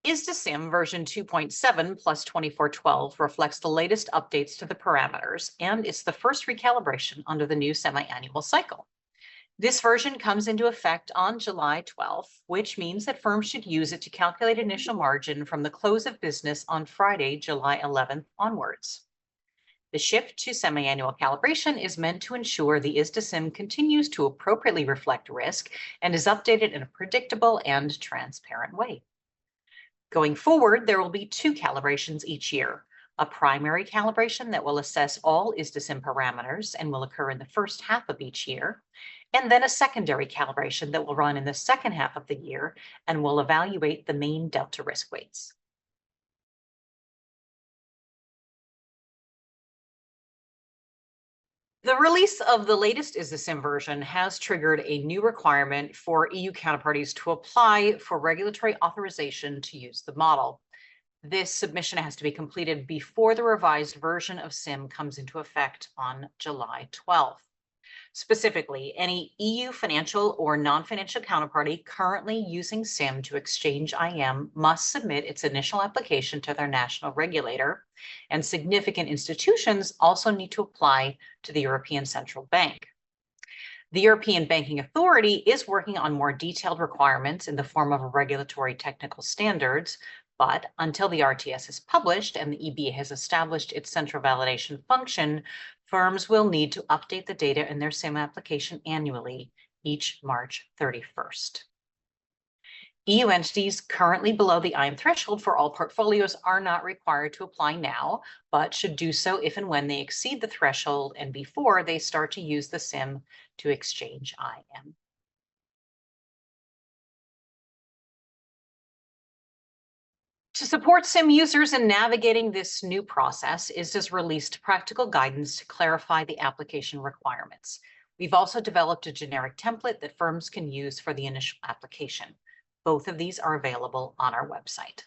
ISDA SIMM version 2.7 plus 2412 reflects the latest updates to the parameters, and it's the first recalibration under the new semi-annual cycle. This version comes into effect on July 12th, which means that firms should use it to calculate initial margin from the close of business on Friday, July 11th onwards. The shift to semi-annual calibration is meant to ensure the ISDA SIMM continues to appropriately reflect risk and is updated in a predictable and transparent way. Going forward, there will be two calibrations each year: a primary calibration that will assess all ISDA SIMM parameters and will occur in the first half of each year, and then a secondary calibration that will run in the second half of the year and will evaluate the main delta risk weights. The release of the latest ISDA SIMM version has triggered a new requirement for EU counterparties to apply for regulatory authorization to use the model. This submission has to be completed before the revised version of SIMM comes into effect on July 12th. Specifically, any EU financial or non-financial counterparty currently using SIMM to exchange IM must submit its initial application to their national regulator, and significant institutions also need to apply to the European Central Bank. The European Banking Authority is working on more detailed requirements in the form of regulatory technical standards, but until the RTS is published and the EBA has established its central validation function, firms will need to update the data in their SIMM application annually, each March 31st. EU entities currently below the IM threshold for all portfolios are not required to apply now, but should do so if and when they exceed the threshold and before they start to use the SIMM to exchange IM. To support SIMM users in navigating this new process, ISDA's released practical guidance to clarify the application requirements. We've also developed a generic template that firms can use for the initial application. Both of these are available on our website.